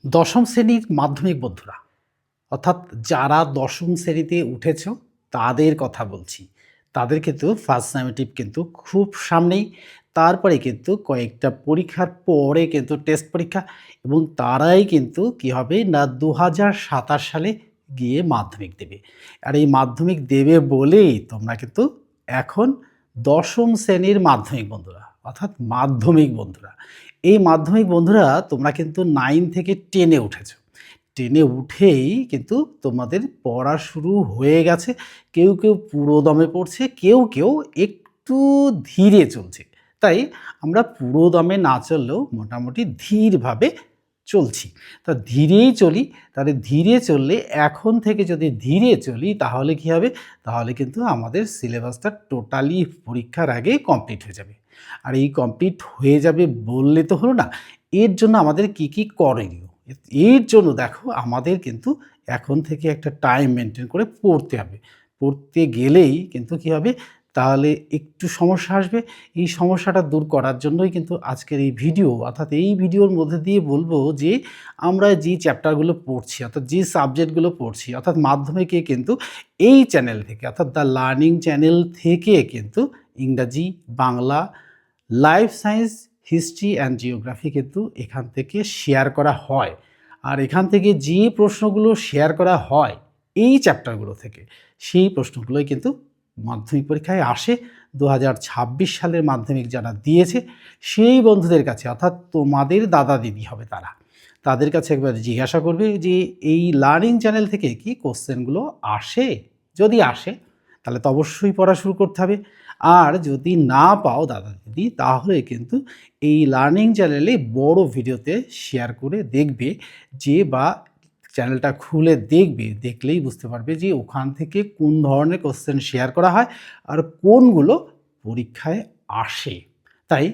দশম শ্রেণীর মাধ্যমিক বন্ধুরা, অর্থাৎ যারা দশম শ্রেণীতে উঠেছ তাদের কথা বলছি। তাদের কিন্তু ফার্স্ট সামেটিভ কিন্তু খুব সামনেই। তারপরে কিন্তু কয়েকটা পরীক্ষার পরে কিন্তু টেস্ট পরীক্ষা, এবং তারাই কিন্তু কি হবে না ২০২৭ সালে গিয়ে মাধ্যমিক দেবে। আর এই মাধ্যমিক দেবে বলেই তোমরা কিন্তু এখন দশম শ্রেণীর মাধ্যমিক বন্ধুরা, অর্থাৎ মাধ্যমিক বন্ধুরা। এই মাধ্যমিক বন্ধুরা তোমরা কিন্তু 9 থেকে 10 এ উঠেছো। 10 এ উঠেই কিন্তু তোমাদের পড়া শুরু হয়ে গেছে। কেউ, কেউ পুরো দমে পড়ছে, কেউ একটু ধীরে চলছে। তাই আমরা পুরো দমে না চললেও মোটামুটি ধীরভাবে চলছি। তা ধীরেই চলি, তাহলে ধীরে চললে এখন থেকে যদি ধীরে চলি তাহলে কি হবে? তাহলে কিন্তু আমাদের সিলেবাসটা টোটালি পরীক্ষার আগে কমপ্লিট হয়ে যাবে। আর এই কমপ্লিট হয়ে যাবে বললে তো হলো না। এর জন্য আমাদের কি করণীয়? এর জন্য দেখো আমাদের কিন্তু এখন থেকে একটা টাইম মেইনটেইন করে পড়তে হবে। পড়তে গেলেই কিন্তু কি হবে? তাহলে একটু সমস্যা আসবে। এই সমস্যাটা দূর করার জন্যই কিন্তু আজকের এই ভিডিও, অর্থাৎ এই ভিডিওর মধ্যে দিয়ে বলবো যে আমরা যে চ্যাপ্টারগুলো পড়ছি, অর্থাৎ যে সাবজেক্টগুলো পড়ছি, অর্থাৎ মাধ্যমিকে কিন্তু এই চ্যানেল থেকে, অর্থাৎ দ্য লার্নিং চ্যানেল থেকে কিন্তু ইংরাজি, Bangla, life science, history and geography কিন্তু এখান থেকে শেয়ার করা হয়। আর এখান থেকে যে প্রশ্নগুলো শেয়ার করা হয় এই চ্যাপ্টারগুলো থেকে, সেই প্রশ্নগুলোই কিন্তু মাধ্যমিক পরীক্ষায় আসে। ২০২৬ সালের মাধ্যমিক যারা দিয়েছে সেই বন্ধুদের কাছে, অর্থাৎ তোমাদের দাদা দিদি হবে তারা, তাদের কাছে একবার জিজ্ঞাসা করবে যে এই লার্নিং চ্যানেল থেকে কি কোশ্চেনগুলো আসে। যদি আসে তাহলে তো অবশ্যই পড়া শুরু করতে হবে। আর যদি না পাও দাদা দিদি, তাহলে কিন্তু এই লার্নিং চ্যানেলে বড় ভিডিওতে শেয়ার করে দেখবে, যে বা চ্যানেলটা খুলে দেখবে, দেখলেই বুঝতে পারবে যে ওখান থেকে কোন ধরনের কোশ্চেন শেয়ার করা হয় আর কোনগুলো পরীক্ষায় আসে। তাই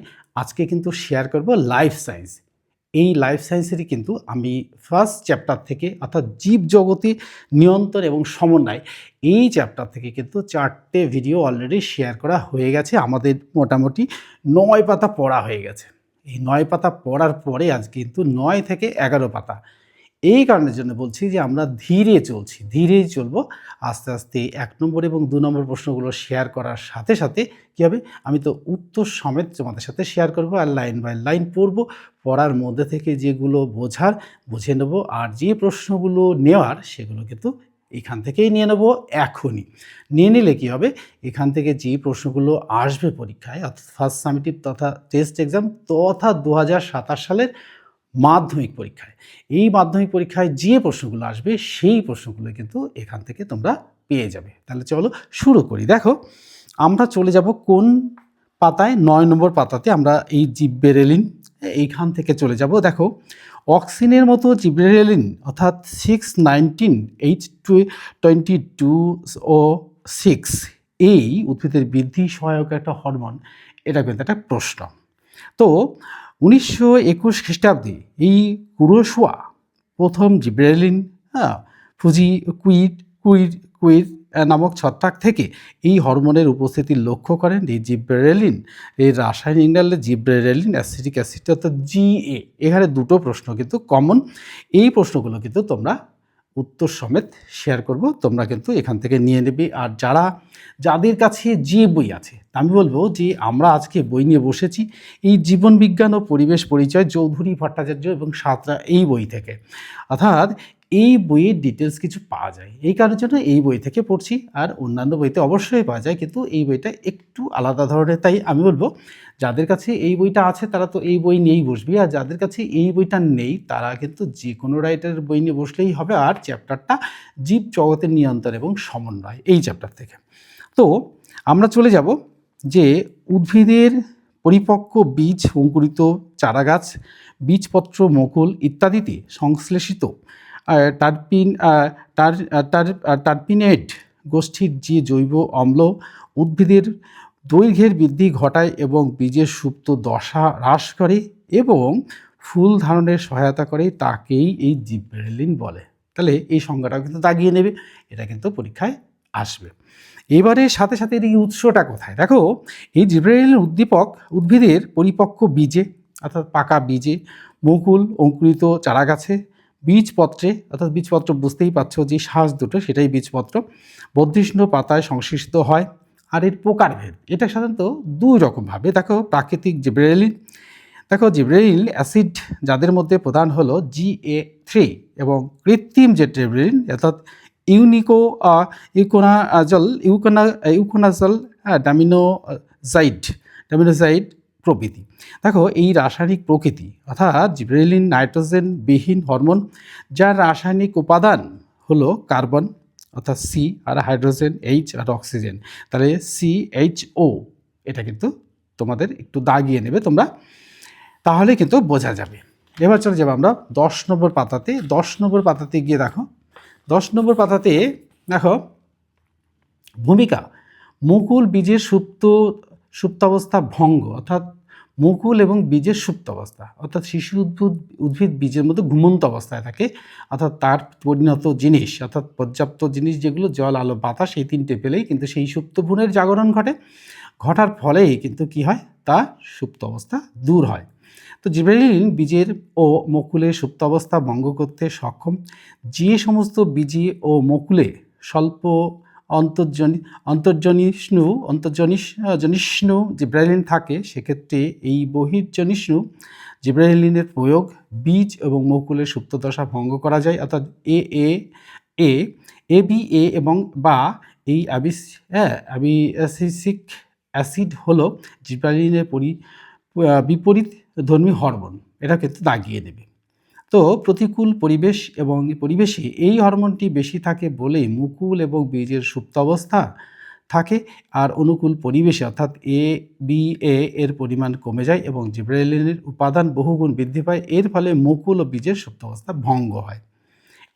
আজকে কিন্তু শেয়ার করব লাইফ সায়েন্স। এই লাইফ সায়েন্সেরই কিন্তু আমি ফার্স্ট চ্যাপ্টার থেকে, অর্থাৎ জীবজগতি নিয়ন্ত্রণ এবং সমন্বয়, এই চ্যাপ্টার থেকে কিন্তু 4টে ভিডিও অলরেডি শেয়ার করা হয়ে গেছে। আমাদের মোটামুটি 9 পাতা পড়া হয়ে গেছে। এই 9 পাতা পড়ার পরে আজ কিন্তু 9 থেকে 11 পাতা। এই কারণের জন্য বলছি যে আমরা ধীরে চলছি, ধীরেই চলবো। আস্তে, আস্তে ১ নম্বর এবং ২ নম্বর প্রশ্নগুলো শেয়ার করার সাথে, সাথে কী হবে? আমি তো উত্তর সমেত তোমাদের সাথে শেয়ার করব আর লাইন বাই লাইন পড়ব। পড়ার মধ্যে থেকে যেগুলো বোঝার বুঝে নেব, আর যে প্রশ্নগুলো নেওয়ার সেগুলো কিন্তু এখান থেকেই নিয়ে নেব এখনই। নিয়ে নিলে কী হবে? এখান থেকে যে প্রশ্নগুলো আসবে পরীক্ষায়, অর্থাৎ ফার্স্ট সামেটিভ তথা টেস্ট এক্সাম তথা ২০২৭ সালের মাধ্যমিক পরীক্ষায়, এই মাধ্যমিক পরীক্ষায় যে প্রশ্নগুলো আসবে সেই প্রশ্নগুলো কিন্তু এখান থেকে তোমরা পেয়ে যাবে। তাহলে চলো শুরু করি। দেখো আমরা চলে যাব কোন পাতায়? ৯ নম্বর পাতাতে আমরা এই জিবরেলিন, এইখান থেকে চলে যাব। দেখো অক্সিনের মতো জিবরেলিন, অর্থাৎ 6-19-8-22-O6, এই উদ্ভিদের বৃদ্ধি সহায়ক একটা হরমোন। এটা কিন্তু একটা প্রশ্ন। তো ১৯২১ খ্রিস্টাব্দে এই কুরোশোয়া প্রথম জিব্রেলিন, ফুজি কুইর নামক ছত্রাক থেকে এই হরমোনের উপস্থিতি লক্ষ্য করেন। এই জিব্রেলিন এর রাসায়নিক নাম জিব্রেলিন অ্যাসিটিক অ্যাসিড, অর্থাৎ জিএ। এখানে দুটো প্রশ্ন কিন্তু কমন। এই প্রশ্নগুলো কিন্তু তোমরা উত্তর সমেত শেয়ার করব, তোমরা কিন্তু এখান থেকে নিয়ে নেবে। আর যাদের কাছে যে বই আছে, আমি বলবো যে আমরা আজকে বই নিয়ে বসেছি এই জীবন বিজ্ঞান ও পরিবেশ পরিচয়, চৌধুরী ভট্টাচার্য এবং সাঁতরা, এই বই থেকে। অর্থাৎ এই বইয়ের ডিটেলস কিছু পাওয়া যায়, এই কারণের জন্য এই বই থেকে পড়ছি। আর অন্যান্য বইতে অবশ্যই পাওয়া যায়, কিন্তু এই বইটা একটু আলাদা ধরনের। তাই আমি বলবো যাদের কাছে এই বইটা আছে তারা তো এই বই নিয়েই বসবি, আর যাদের কাছে এই বইটা নেই তারা কিন্তু যে কোনো রাইটারের বই নিয়ে বসলেই হবে। আর চ্যাপ্টারটা জীব জগতের নিয়ন্ত্রণ এবং সমন্বয়, এই চ্যাপ্টার থেকে। তো আমরা চলে যাব যে উদ্ভিদের পরিপক্ক বীজ, অঙ্কুরিত চারাগাছ, বীজপত্র, মুকুল ইত্যাদিতে সংশ্লেষিত টারপিনেট গোষ্ঠীর যে জৈব অম্ল উদ্ভিদের দৈর্ঘ্যের বৃদ্ধি ঘটায় এবং বীজের সুপ্ত দশা হ্রাস করে এবং ফুল ধারণের সহায়তা করে, তাকেই এই জিবরেলিন বলে। তাহলে এই সংজ্ঞাটাও কিন্তু দাগিয়ে নেবে, এটা কিন্তু পরীক্ষায় আসবে। এবারে সাথে সাথে এই উৎসটা কোথায়? দেখো এই জিবরেলিন উদ্দীপক উদ্ভিদের পরিপক্ক বীজে, অর্থাৎ পাকা বীজে, মুকুল, অঙ্কুরিত চারাগাছে, বীজপত্রে, অর্থাৎ বীজপত্র বুঝতেই পারছো যে শ্বাস দুটো সেটাই বীজপত্র, বর্ধিষ্ণু পাতায় সংশ্লেষিত হয়। আর এর প্রকারভেদ, এটা সাধারণত দুই রকমভাবে। দেখো, প্রাকৃতিক জিব্রেলিন, দেখো জিব্রেলিন অ্যাসিড যাদের মধ্যে প্রধান হলো GA3, এবং কৃত্রিম যে জিব্রেলিন অর্থাৎ ইউনিকো ইউকোনাজল ডামিনোজাইড প্রভৃতি। দেখো, এই রাসায়নিক প্রকৃতি অর্থাৎ জিব্রেলিন নাইট্রোজেন বিহীন হরমোন, যার রাসায়নিক উপাদান হলো কার্বন অর্থাৎ সি, আর হাইড্রোজেন H, আর অক্সিজেন, তাহলে CHO। এটা কিন্তু তোমাদের একটু দাগিয়ে নেবে তোমরা, তাহলে কিন্তু বোঝা যাবে। এবার চলে যাবো আমরা 10 নম্বর পাতাতে। 10 নম্বর পাতাতে গিয়ে দেখো, 10 নম্বর পাতাতে দেখো ভূমিকা মুকুল বীজের সুপ্তাবস্থা ভঙ্গ, অর্থাৎ মুকুল এবং বীজের সুপ্তাবস্থা, অর্থাৎ শিশু উদ্ভিদ বীজের মধ্যে ঘুমন্ত অবস্থায় থাকে, অর্থাৎ তার পরিণত জিনিস অর্থাৎ পর্যাপ্ত জিনিস যেগুলো জল, আলো, বাতাস, এই তিনটে পেলেই কিন্তু সেই সুপ্ত ভ্রূণের জাগরণ ঘটার ফলেই কিন্তু কি হয়, তা সুপ্ত অবস্থা দূর হয়। তো জিব্রেলিন বীজের ও মকুলের সুপ্তাবস্থা ভঙ্গ করতে সক্ষম। যে সমস্ত বীজে ও মকুলে স্বল্প অন্তর্জনিষ্ণু জিব্রেলিন থাকে, সেক্ষেত্রে এই বহির্জনিষ্ণু জিব্রেলিনের প্রয়োগ বীজ এবং মকুলের সুপ্তদশা ভঙ্গ করা যায়। অর্থাৎ ABA এবং বা এই অ্যাবিসিক অ্যাসিড হলো জিব্রেলিনের বিপরীত ধর্মী হরমোন, এটা কিন্তু দাগিয়ে দেবে। তো প্রতিকূল পরিবেশ এবং পরিবেশে এই হরমোনটি বেশি থাকে বলে মুকুল এবং বীজের সুপ্তাবস্থা থাকে, আর অনুকূল পরিবেশে অর্থাৎ ABA এর পরিমাণ কমে যায় এবং জিব্রেলিনের উপাদান বহুগুণ বৃদ্ধি পায়। এর ফলে মুকুল ও বীজের সুপ্তাবস্থা ভঙ্গ হয়।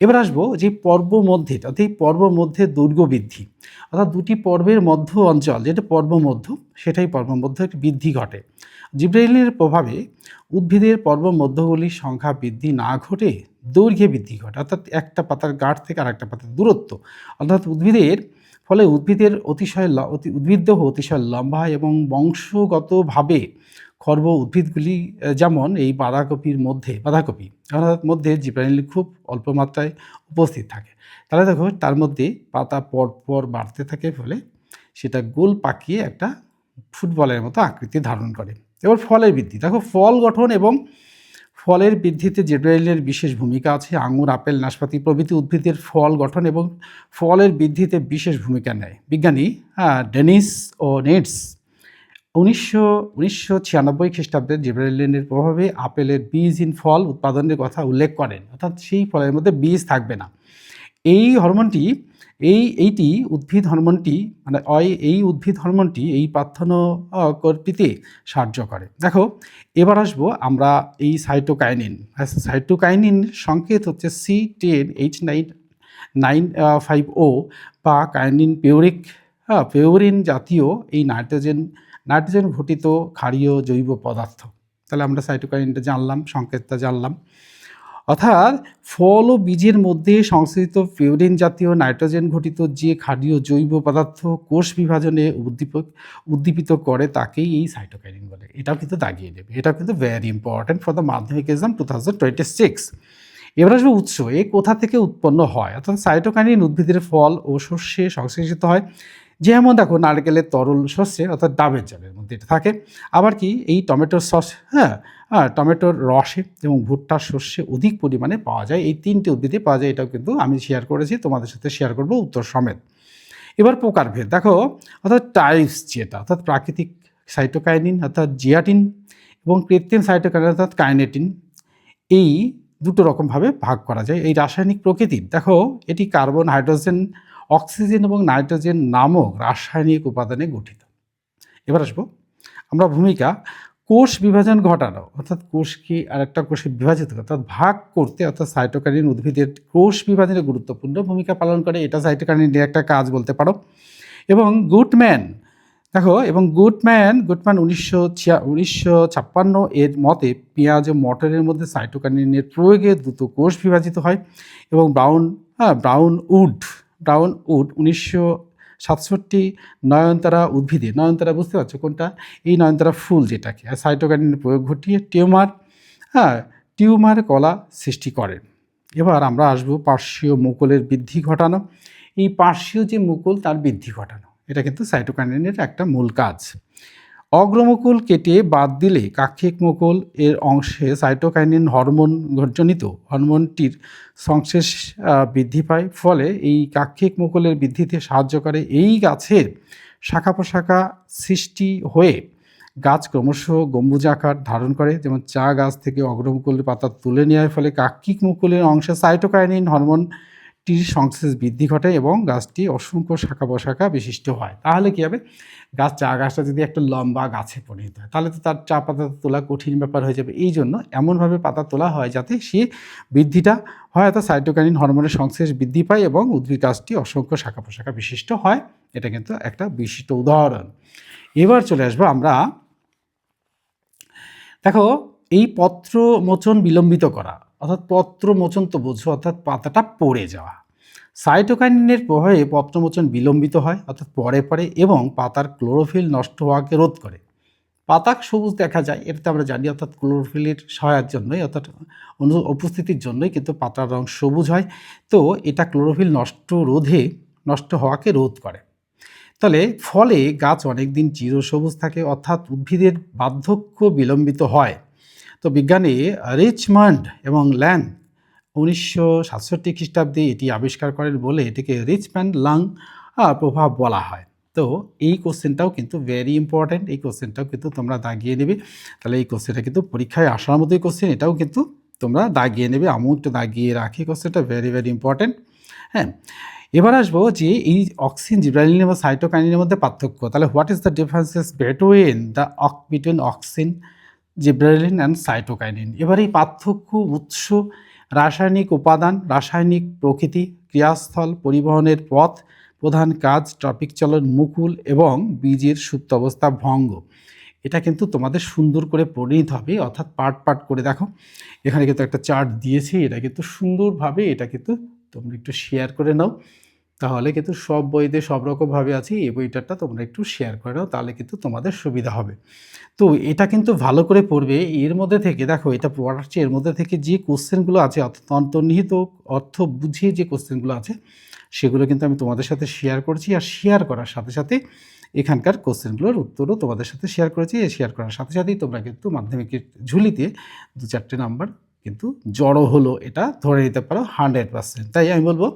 এবার আসবো যে পর্ব মধ্যে, অর্থাৎ এই পর্ব মধ্যে দৈর্ঘ্য বৃদ্ধি, অর্থাৎ দুটি পর্বের মধ্য অঞ্চল যেটা পর্ব মধ্য, সেটাই পর্ব মধ্য একটি বৃদ্ধি ঘটে। জিব্রেলিনের প্রভাবে উদ্ভিদের পর্ব মধ্যগুলির সংখ্যা বৃদ্ধি না ঘটে দৈর্ঘ্যে বৃদ্ধি ঘটে, অর্থাৎ একটা পাতার গাঢ় থেকে আরেকটা পাতার দূরত্ব, অর্থাৎ উদ্ভিদের উদ্ভিদদেহ অতিশয় লম্বা হয় এবং বংশগতভাবে খর্ব উদ্ভিদগুলি, যেমন এই বাঁধাকপির মধ্যে জিব্রেলিন খুব অল্প মাত্রায় উপস্থিত থাকে। তাহলে দেখো, তার মধ্যে পাতা পরপর বাড়তে থাকে, ফলে সেটা গোল পাকিয়ে একটা ফুটবলের মতো আকৃতি ধারণ করে। এবার ফলের বৃদ্ধি, দেখো ফল গঠন এবং ফলের বৃদ্ধিতে জিব্রেলিনের বিশেষ ভূমিকা আছে। আঙুর, আপেল, নাশপাতি প্রভৃতি উদ্ভিদের ফল গঠন এবং ফলের বৃদ্ধিতে বিশেষ ভূমিকা নেয়। বিজ্ঞানী ডেনিস ও নেটস 1996 খ্রিস্টাব্দে জিব্রেলিনের প্রভাবে আপেলের বীজহীন ফল উৎপাদনের কথা উল্লেখ করেন, অর্থাৎ সেই ফলের মধ্যে বীজ থাকবে না। এই হরমোনটি এইটি উদ্ভিদ হরমোনটি মানে এই উদ্ভিদ হরমোনটি এই পার্থক্যকল্পিতে সাহায্য করে। দেখো, এবার আসবো আমরা এই সাইটোকাইনিন সংকেত হচ্ছে C10H995O বা কাইনিন পেউরিন জাতীয় এই নাইট্রোজেন ঘটিত ক্ষারীয় জৈব পদার্থ। তাহলে আমরা সাইটোকাইনিনটা জানলাম, সংকেতটা জানলাম। অর্থাৎ ফল ও বীজের মধ্যে সংশ্লেষিত পিউরিন জাতীয় নাইট্রোজেন ঘটিত যে ক্ষারীয় জৈব পদার্থ কোষ বিভাজনে উদ্দীপিত করে তাকেই এই সাইটোকাইনিন বলে। এটাও কিন্তু দাগিয়ে দেবে, এটা কিন্তু ভেরি ইম্পর্টেন্ট ফর দ্য মাধ্যমিক এক্সাম 2026। এবার আসবে উৎস, এ কোথা থেকে উৎপন্ন হয়। অর্থাৎ সাইটোকাইনিন উদ্ভিদের ফল ও শস্যে সংশ্লেষিত হয়, যেমন দেখো নারকেলের তরল শস্যে অর্থাৎ ডাবের জলের মধ্যে এটা থাকে। আবার কি এই টমেটোর সস, টমেটোর রসে এবং ভুট্টার শস্যে অধিক পরিমাণে পাওয়া যায়। এই তিনটে উদ্ভিদে পাওয়া যায়, এটাও কিন্তু আমি শেয়ার করেছি, তোমাদের সাথে শেয়ার করব উত্তর সমেত। এবার প্রকারভেদ দেখো, অর্থাৎ টাইপস যেটা, অর্থাৎ প্রাকৃতিক সাইটোকাইনিন অর্থাৎ জিয়াটিন এবং কৃত্রিম সাইটোকাইনিন অর্থাৎ কাইনেটিন, এই দুটো রকমভাবে ভাগ করা যায়। এই রাসায়নিক প্রকৃতি দেখো, এটি কার্বন, হাইড্রোজেন, অক্সিজেন এবং নাইট্রোজেন নামক রাসায়নিক উপাদানে গঠিত। এবার আসবো আমরা ভূমিকা কোষ বিভাজন ঘটানো, অর্থাৎ কোষকে আরেকটা কোষে বিভাজিত অর্থাৎ ভাগ করতে, অর্থাৎ সাইটোকাইনিন উদ্ভিদের কোষ বিভাজনে গুরুত্বপূর্ণ ভূমিকা পালন করে। এটা সাইটোকাইনিনের একটা কাজ বলতে পারো। এবং গুডম্যান 1956 এর মতে পেঁয়াজ ও মটরের মধ্যে সাইটোকাইনিনের প্রয়োগে দ্রুত কোষ বিভাজিত হয়। এবং ব্রাউন উড 1967 নয়নতারা উদ্ভিদে, নয়নতারা বুঝতে পারছো কোনটা, এই নয়নতারা ফুল যেটাকে সাইটোকাইনিনের প্রয়োগ ঘটিয়ে টিউমার কলা সৃষ্টি করেন। এবার আমরা আসবো পার্শ্বীয় মুকুলের বৃদ্ধি ঘটানো। এই পার্শ্বীয় যে মুকুল তার বৃদ্ধি ঘটানো, এটা কিন্তু সাইটোকাইনিনের একটা মূল কাজ। অগ্রমুকুল কেটে বাদ দিলে কাক্ষিক মুকুল এর অংশে সাইটোকাইনিন হরমোনজনিত হরমোনটির সংশ্লেষ বৃদ্ধি পায়, ফলে এই কাক্ষিক মুকুলের বৃদ্ধিতে সাহায্য করে। এই গাছের শাখা প্রশাখা সৃষ্টি হয়ে গাছ ক্রমশ গম্বুজাকার ধারণ করে। যেমন চা গাছ থেকে অগ্রমুকুলের পাতা তুলে নেওয়ার ফলে কাক্ষিক মুকুলের অংশে সাইটোকাইনিন হরমোনটির সংশ্লেষ বৃদ্ধি ঘটে এবং গাছটি অসংখ্য শাখা প্রশাখা বিশিষ্ট হয়। তাহলে কী হবে, চা গাছটা যদি একটা লম্বা গাছে পরিণত হয় তাহলে তো তার চা পাতা তোলা কঠিন ব্যাপার হয়ে যাবে। এই জন্য এমনভাবে পাতা তোলা হয় যাতে সে বৃদ্ধিটা হয়, অর্থাৎ সাইটোকাইনিন হরমোনের সংশ্লেষ বৃদ্ধি পায় এবং উদ্ভিদ গাছটি অসংখ্য শাখা প্রশাখা বিশিষ্ট হয়। এটা কিন্তু একটা বিশিষ্ট উদাহরণ। এবার চলে আসবো আমরা, দেখো এই পত্র মোচন বিলম্বিত করা, অর্থাৎ পত্র মোচন তো বোঝো, অর্থাৎ পাতাটা পড়ে যাওয়া। সাইটোকাইনিনের প্রভাবে পত্রমোচন বিলম্বিত হয়, অর্থাৎ পরে পরে, এবং পাতার ক্লোরোফিল নষ্ট হওয়াকে রোধ করে। পাতা সবুজ দেখা যায়, এটাতে আমরা জানি, অর্থাৎ ক্লোরোফিলের সহায়ের জন্যই, অর্থাৎ উপস্থিতির জন্যই কিন্তু পাতার রং সবুজ হয়। তো এটা ক্লোরোফিল নষ্ট হওয়াকে রোধ করে। তাহলে ফলে গাছ অনেক দিন চিরসবুজ থাকে, অর্থাৎ উদ্ভিদের বার্ধক্য বিলম্বিত হয়। তো বিজ্ঞানী রিচমন্ড এবং ল্যাং 1967 খ্রিস্টাব্দে এটি আবিষ্কার করেন বলে এটিকে রিচমন্ড লাং প্রভাব বলা হয়। তো এই কোশ্চেনটাও কিন্তু ভেরি ইম্পর্ট্যান্ট, এই কোশ্চেনটাও কিন্তু তোমরা দাগিয়ে নেবে। তাহলে এই কোশ্চেনটা কিন্তু পরীক্ষায় আসার মতোই কোশ্চেন, এটাও কিন্তু তোমরা দাগিয়ে নেবে। আমিও একটু দাগিয়ে রাখি, কোশ্চেনটা ভেরি ভেরি ইম্পর্ট্যান্ট। হ্যাঁ, এবার আসবো যে এই অক্সিন, জিবরালিন এবং সাইটোকাইনিনের মধ্যে পার্থক্য। তাহলে what is the differences between auxin, gibberellin and cytokinin. এবার এই পার্থক্য, উৎস, রাসায়নিক উপাদান, রাসায়নিক প্রকৃতি, ক্রিয়াস্থল, পরিবহনের পথ, প্রধান কাজ, ট্রপিক চলন, মুকুল এবং বীজের সুপ্ত অবস্থা, ভঙ্গ, এটা কিন্তু তোমাদের সুন্দর করে পড়ে নিতে হবে, অর্থাৎ পার্ট পার্ট করে দেখো। এখানে কিন্তু একটা চার্ট দিয়েছি, এটা কিন্তু সুন্দরভাবে, এটা কিন্তু তোমরা একটু শেয়ার করে নাও, তাহলে কিন্তু সব বইতে সব রকমভাবে আছে, এই বইটাটা তোমরা একটু শেয়ার করে নাও, তাহলে কিন্তু তোমাদের সুবিধা হবে। তো এটা কিন্তু ভালো করে পড়বে। এর মধ্যে থেকে দেখো, এটা পড়ার চেয়ে এর মধ্যে থেকে যে কোশ্চেনগুলো আছে, অর্থাৎ অন্তর্নিহিত অর্থ বুঝিয়ে যে কোশ্চেনগুলো আছে, সেগুলো কিন্তু আমি তোমাদের সাথে শেয়ার করছি। আর শেয়ার করার সাথে সাথে এখানকার কোশ্চেনগুলোর উত্তরও তোমাদের সাথে শেয়ার করেছি। এই শেয়ার করার সাথে সাথেই তোমরা কিন্তু মাধ্যমিকের ঝুলিতে 2-4টে নাম্বার কিন্তু জড়ো হলো, এটা ধরে নিতে পারো 100%। তাই আমি বলবো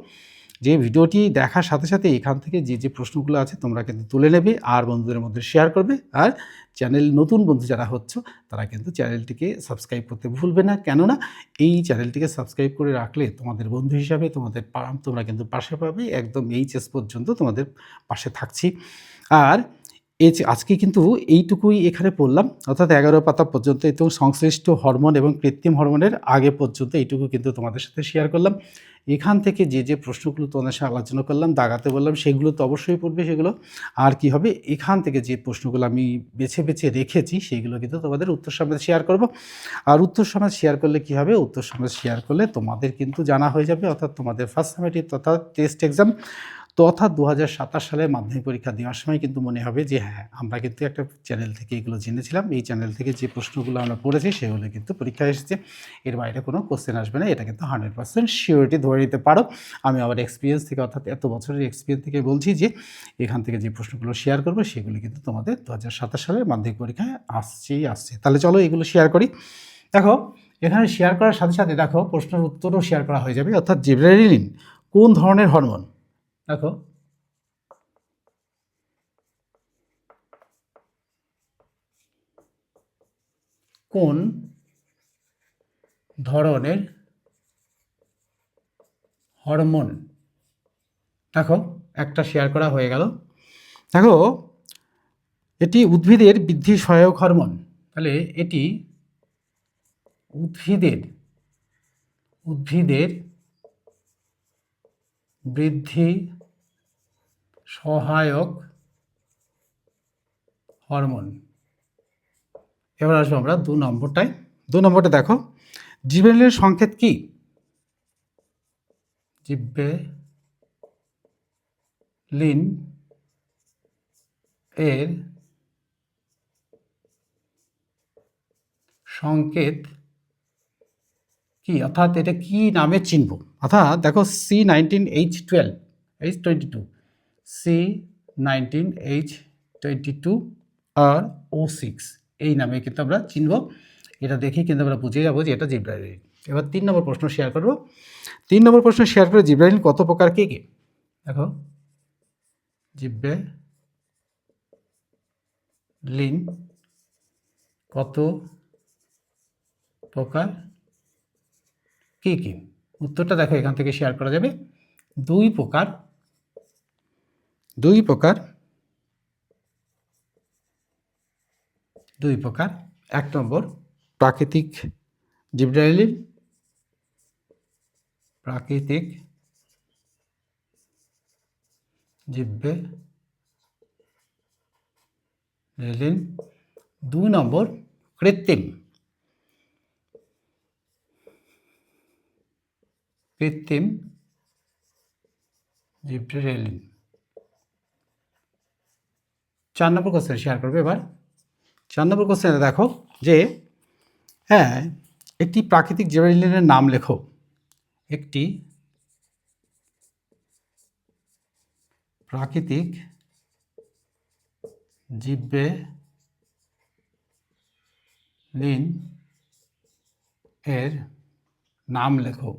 যে ভিডিওটি দেখার সাথে সাথে এখান থেকে যে যে প্রশ্নগুলো আছে তোমরা কিন্তু তুলে নেবে আর বন্ধুদের মধ্যে শেয়ার করবে। আর নতুন বন্ধু যারা হচ্ছ তারা কিন্তু চ্যানেলটিকে সাবস্ক্রাইব করতে ভুলবে না, কেননা এই চ্যানেলটিকে সাবস্ক্রাইব করে রাখলে তোমাদের বন্ধু হিসাবে তোমরা কিন্তু পাশে পাবে, একদম এইচএস পর্যন্ত তোমাদের পাশে থাকছি। আর আজকে কিন্তু এইটুকুই এখানে পড়লাম, অর্থাৎ 11 পাতা পর্যন্ত, এবং সংশ্লিষ্ট হরমোন এবং কৃত্রিম হরমোনের আগে পর্যন্ত এইটুকু কিন্তু তোমাদের সাথে শেয়ার করলাম। এখান থেকে যে যে প্রশ্নগুলো তোমাদের সাথে আলোচনা করলাম, দাগাতে বললাম, সেগুলো তো অবশ্যই পড়বে সেগুলো। আর কি হবে, এখান থেকে যে প্রশ্নগুলো আমি বেছে বেছে রেখেছি সেগুলো কিন্তু তোমাদের উত্তর সমেত শেয়ার করব। আর উত্তর সমেত শেয়ার করলে কি হবে, উত্তর সমেত শেয়ার করলে তোমাদের কিন্তু জানা হয়ে যাবে, অর্থাৎ তোমাদের ফার্স্ট সামেটিভ তথা টেস্ট এক্সাম তো, অর্থাৎ 2027 সালে মাধ্যমিক পরীক্ষা দেওয়ার সময় কিন্তু মনে হবে যে হ্যাঁ, আমরা কিন্তু একটা চ্যানেল থেকে এগুলো জেনেছিলাম, এই চ্যানেল থেকে যে প্রশ্নগুলো আমরা পড়েছি সেগুলো কিন্তু পরীক্ষায় এসেছে, এর বাইরে কোনো কোশ্চেন আসবে না, এটা কিন্তু 100% শিওরিটি ধরে নিতে পারো। আমি আমার এক্সপিরিয়েন্স থেকে, অর্থাৎ এত বছরের এক্সপিরিয়েন্স থেকে বলছি যে এখান থেকে যে প্রশ্নগুলো শেয়ার করবো সেগুলো কিন্তু তোমাদের 2027 সালের মাধ্যমিক পরীক্ষায় আসছে। তাহলে চলো এগুলো শেয়ার করি। দেখো, এখানে শেয়ার করার সাথে সাথে দেখো প্রশ্নের উত্তরও শেয়ার করা হয়ে যাবে, অর্থাৎ জিবরেলিন কোন ধরনের হরমোন। দেখো, কোন ধরনের হরমোন, দেখো একটা শেয়ার করা হয়ে গেল। দেখো, এটি উদ্ভিদের বৃদ্ধি সহায়ক হরমোন। তাহলে এটি উদ্ভিদের বৃদ্ধি সহায়ক হরমোন। এবার আসবো আমরা 2 নম্বরটায়। 2 নম্বরটা দেখো, জিবরেলিনের সংকেত কি? জিবরেলিন এর সংকেত কি, অর্থাৎ এটা কি নামে চিনব? অর্থাৎ দেখো C19H12 H22 C19H22 আর O6 এই নামে কিন্তু আমরা চিনব। এটা দেখেই কিন্তু আমরা বুঝে যাবো যে এটা জিব্রাইলিন। এবার 3 নম্বর প্রশ্ন শেয়ার করব। 3 নম্বর প্রশ্ন শেয়ার করে জিব্রাইলিন কত প্রকার, কে কে? দেখো জিব্রাইলিন কত প্রকার, কি কি? উত্তরটা দেখো এখান থেকে শেয়ার করা যাবে। 2 প্রকার। 2 প্রকার। 2 প্রকার। 1 নম্বর প্রাকৃতিক জিব্রাইলিন, প্রাকৃতিক জিব্রাইলিন। 2 নম্বর কৃত্রিম জিব্রাইলিন। 4 নম্বর কোশ্চেন শেয়ার করবে এবার। 4 নম্বর কোশ্চেনে দেখো যে হ্যাঁ, একটি প্রাকৃতিক জিব্রাইলিনের নাম লেখো। একটি প্রাকৃতিক জিব্রাইলিন এর নাম লেখো।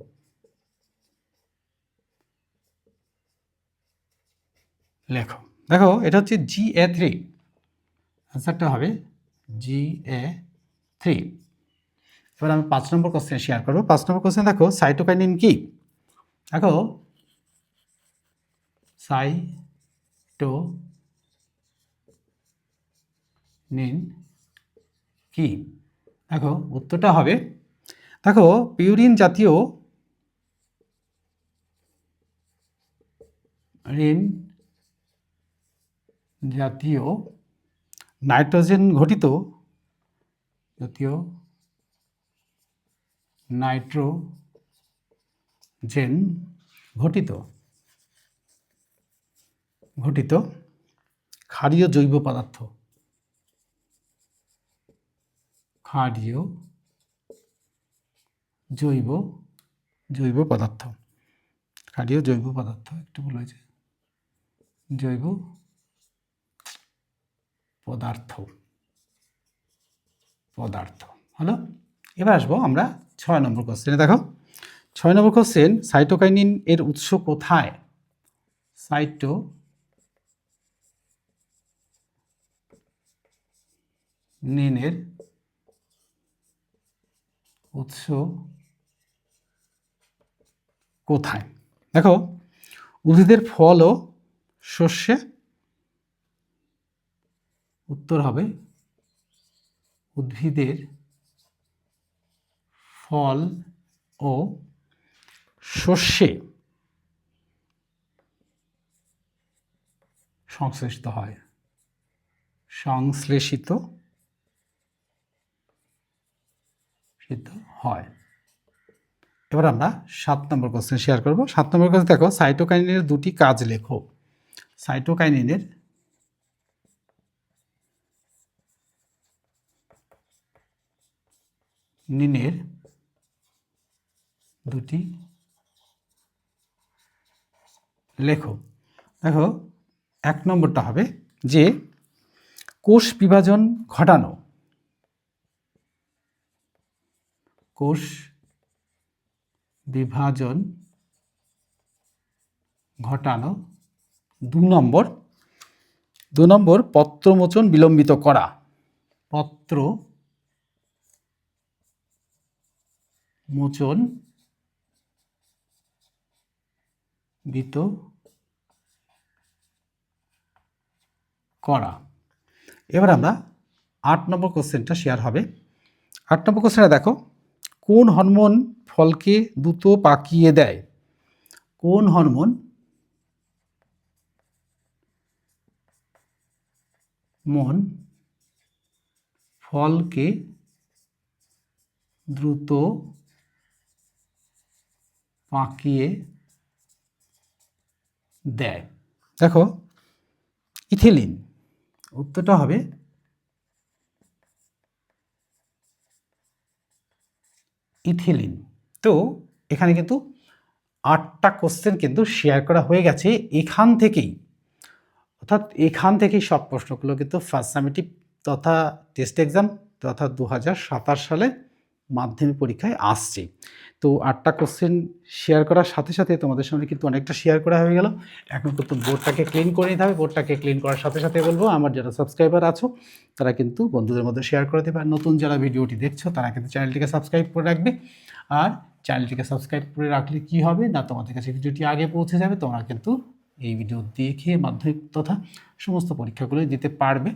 দেখো এটা হচ্ছে GA3, আনসারটা হবে GA3। এবার আমি 5 নম্বর কোশ্চেন শেয়ার করবো। 5 নম্বর কোশ্চেন দেখো সাইটোকাইনিন কি? দেখো সাইটোনিন কি? দেখো উত্তরটা হবে, দেখো পিউরিন জাতীয় নাইট্রোজেন ঘটিত ক্ষারীয় জৈব পদার্থ। ক্ষারীয় জৈব পদার্থ। একটু ভুল হয়েছে, জৈব পদার্থ হলো। এবার আসবো আমরা 6 নম্বর কোশ্চেনে। দেখো 6 নম্বর কোশ্চেন, সাইটোকাইনিন এর উৎস কোথায়? সাইটোনিনের উৎস কোথায়? দেখো উদ্ভিদের ফল ও শস্যে। উত্তর হবে উদ্ভিদের ফল ও শস্যে সংশ্লেষিত হয়। এবার আমরা 7 নম্বর কোশ্চেন শেয়ার করব। 7 নম্বর কোশ্চেন দেখো সাইটোকাইনিনের 2টি কাজ লেখো। সাইটোকাইনিনের 2টি লেখো। দেখো 1 নম্বরটা হবে যে কোষ বিভাজন ঘটানো। 2 নম্বর পত্রমোচন বিলম্বিত করা। এবার আমরা 8 নম্বর কোশ্চেনটা শেয়ার হবে। 8 নম্বর কোশ্চেনে দেখো কোন হরমোন ফলকে দ্রুত পাকিয়ে দেয়? কোন হরমোন ফলকে দ্রুত পাকিয়ে দেয়? দেখো ইথিলিন। উত্তরটা হবে ইথিলিন। তো এখানে কিন্তু 8টা কোশ্চেন কিন্তু শেয়ার করা হয়ে গেছে এখান থেকেই, অর্থাৎ এখান থেকেই সব প্রশ্নগুলো কিন্তু ফার্স্ট সামেটিভ তথা টেস্ট এক্সাম তথা 2027 সালে মাধ্যমিক পরীক্ষায় আসছে। তো 8টা কোশ্চেন শেয়ার করার সাথে সাথে তোমাদের সামনে কিন্তু অনেকটা শেয়ার করা হয়ে গেল। এখন কিন্তু বোর্ডটাকে ক্লিন করে নিতে হবে। বোর্ডটাকে ক্লিন করার সাথে সাথে বলবো, আমার যারা সাবস্ক্রাইবার আছো তারা কিন্তু বন্ধুদের মধ্যে শেয়ার করে দেবে, আর নতুন যারা ভিডিওটি দেখছো তারা কিন্তু চ্যানেলটিকে সাবস্ক্রাইব করে রাখবে। আর চ্যানেলটিকে সাবস্ক্রাইব করে রাখলে কি হবে না, তোমাদের কাছে ভিডিওটি আগে পৌঁছে যাবে, তোমরা কিন্তু এই ভিডিও দেখে মাধ্যমিক তথা সমস্ত পরীক্ষাগুলোই দিতে পারবে।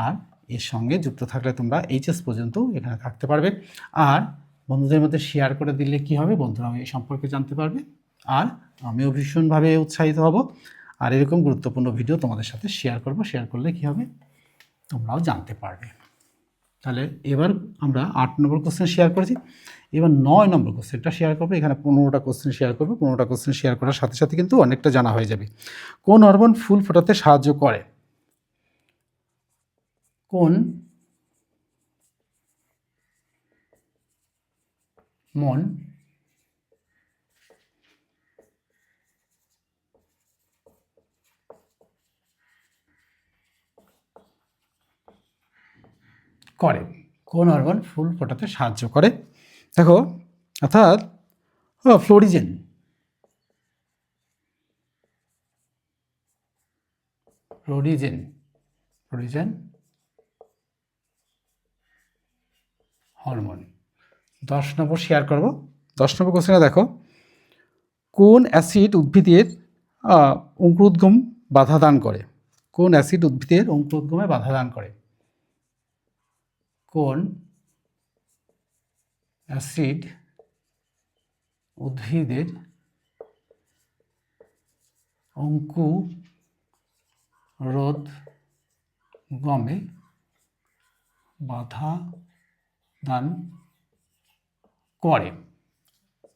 আর এর সঙ্গে যুক্ত থাকলে তোমরা এইচএস পর্যন্ত এখানে থাকতে পারবে। আর বন্ধুদের মধ্যে শেয়ার করে দিলে কি হবে, বন্ধুরাও এই সম্পর্কে জানতে পারবে, আর আমিও ভীষণভাবে উৎসাহিত হব। আর এরকম গুরুত্বপূর্ণ ভিডিও তোমাদের সাথে শেয়ার করব, শেয়ার করলে কি হবে, তোমরাও জানতে পারবে। তাহলে এবার আমরা 8 নম্বর কোশ্চেন শেয়ার করেছি, এবার 9 নম্বর কোশ্চেনটা শেয়ার করবো। এখানে 15টা কোশ্চেন শেয়ার করবো। 15টা কোশ্চেন শেয়ার করার সাথে সাথে কিন্তু অনেকটা জানা হয়ে যাবে। কোন হরমোন ফুল ফোটাতে সাহায্য করে? কোন মন করে? কোন হরমোন ফুল ফোটাতে সাহায্য করে? দেখো, অর্থাৎ ফ্লোরিজেন। Florigen florigen hormone. 10 নম্বর শেয়ার করব। 10 নম্বর কোশ্চেনে দেখো, কোন অ্যাসিড উদ্ভিদের অঙ্কুরোদ্গম বাধা দান করে? কোন অ্যাসিড উদ্ভিদের অঙ্কুরোদ্গমে বাধা দান করে? কোন অ্যাসিড উদ্ভিদের অঙ্কুরোদ্গমে বাধা দান করে?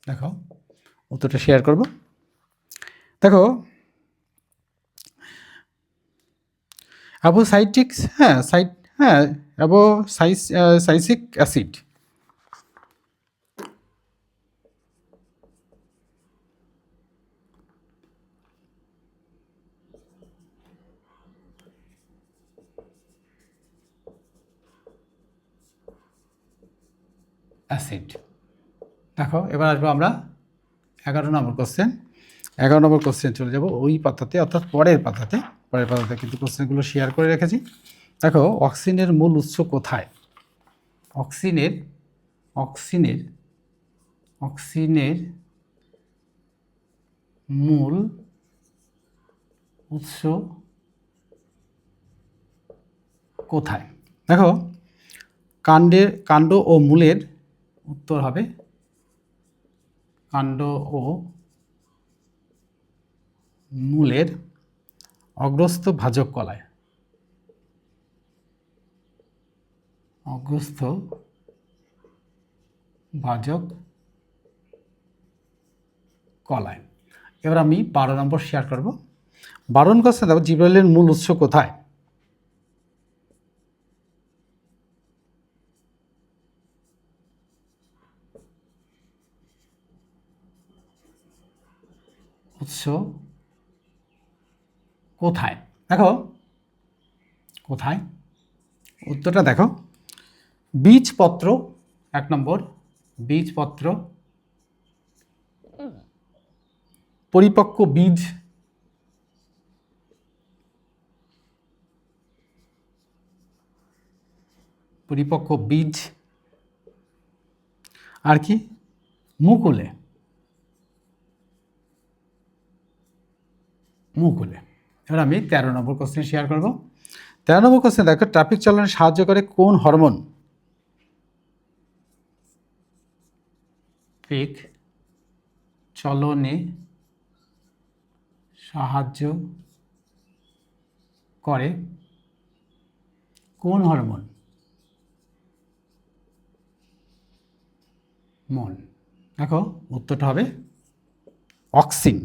দেখো উত্তরটা শেয়ার করব। দেখো, অ্যাবোসাইটিক্স, অ্যাবোসাইসিক অ্যাসিড। অ্যাসিড। দেখো এবার আসবো আমরা 11 নম্বর কোশ্চেন। 11 নম্বর কোশ্চেন চলে যাব ওই পাতাতে, অর্থাৎ পরের পাতাতে কিন্তু কোশ্চেনগুলো শেয়ার করে রেখেছি। দেখো, অক্সিজেনের মূল উৎস কোথায়? অক্সিজেনের মূল উৎস কোথায়? দেখো, কাণ্ড ও মূলের উত্তর হবে কাণ্ড ও মূলের অগ্রস্থ ভাজক কলায়। অগ্রস্থ ভাজক কলায়। এবার আমি 12 নম্বর শেয়ার করব। 12 কোশ্চেন দেখো, জিব্রেলের মূল উৎস কোথায়? উৎস কোথায়? দেখো কোথায়, উত্তরটা দেখো, বীজপত্র। 1 নম্বর বীজপত্র, পরিপক্ক বীজ, আর কি মুকুলে। এবার আমি 13 নম্বর কোশ্চেন শেয়ার করব। 13 নম্বর কোশ্চেন দেখো, ট্রাফিক চালানে সাহায্য করে কোন হরমোন? ট্রাফিক চলনে সাহায্য করে কোন হরমোন? মন। দেখো উত্তরটা হবে অক্সিন।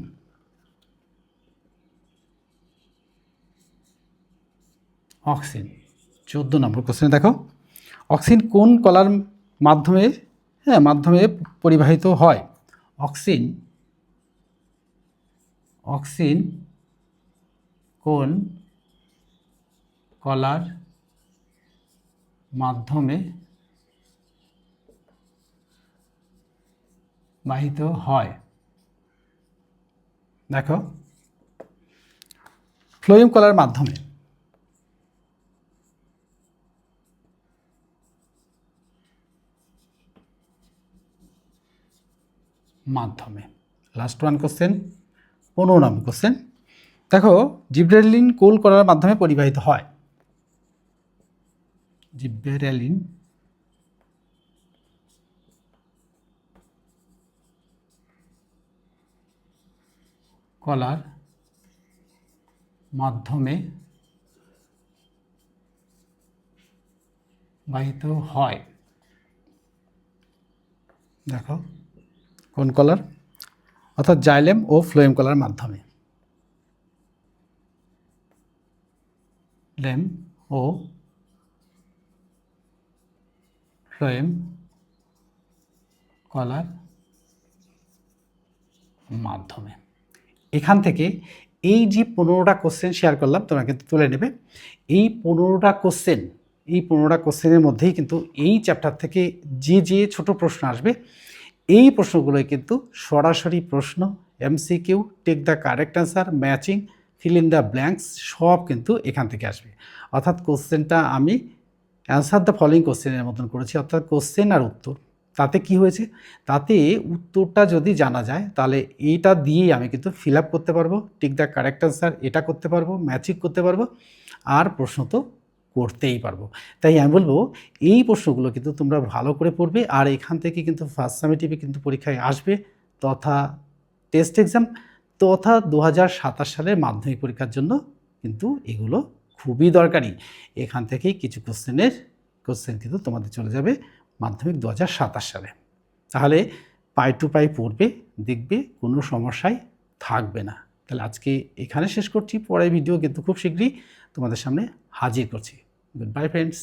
অক্সিন। 14 নম্বর কোশ্চেনে দেখো, অক্সিন কোন কলার মাধ্যমে হ্যাঁ, মাধ্যমে পরিবাহিত হয়। অক্সিন কোন কলার মাধ্যমে বাহিত হয়? দেখো, ফ্লোয়েম কলার মাধ্যমে। লাস্ট ওয়ান কোশ্চেন, 15 নম্বর কোশ্চেন। দেখো, জিব্রেলিন কোন কলার মাধ্যমে পরিবাহিত হয়? জিব্রেলিন কলার মাধ্যমে বাহিত হয়। দেখো, কোন কলার? অর্থাৎ জাইলেম ও ফ্লোয়েম কলার মাধ্যমে। লেম ও ফ্লোয়েম কলার মাধ্যমে। এখান থেকে এই যে 15টা কোশ্চেন শেয়ার করলাম, তোমরা কিন্তু তুলে নেবে। এই 15টা কোশ্চেনের মধ্যেই কিন্তু এই চ্যাপ্টার থেকে যে ছোট প্রশ্ন আসবে, এই প্রশ্নগুলোই কিন্তু সরাসরি প্রশ্ন, MCQ, take the correct answer, matching, fill in the blanks সব কিন্তু এখান থেকে আসবে। অর্থাৎ কোশ্চেনটা আমি অ্যান্সার দ্য ফলোইং কোশ্চেনের মতন করেছি, অর্থাৎ কোশ্চেন আর উত্তর। তাতে কি হয়েছে? তাতে উত্তরটা যদি জানা যায় তাহলে এইটা দিয়েই আমি কিন্তু ফিল আপ করতে পারবো, টিক দ্য কারেক্ট অ্যান্সার এটা করতে পারবো, ম্যাচিং করতে পারবো, আর প্রশ্ন তো করতেই পারবো। তাই আমি বলবো এই প্রশ্নগুলো কিন্তু তোমরা ভালো করে পড়বে, আর এখান থেকে কিন্তু ফার্স্ট সামেটিভে কিন্তু পরীক্ষায় আসবে, তথা টেস্ট এক্সাম, তথা 2027 সালের মাধ্যমিক পরীক্ষার জন্য কিন্তু এগুলো খুবই দরকারি। এখান থেকেই কিছু কোশ্চেন কিন্তু তোমাদের চলে যাবে মাধ্যমিক 2027 সালে। তাহলে পাই টু পাই পড়বে, দেখবে কোনো সমস্যাই থাকবে না। তাহলে আজকে এখানে শেষ করছি, পরের ভিডিও কিন্তু খুব শীঘ্রই তোমাদের সামনে হাজির করছি। Good bye friends.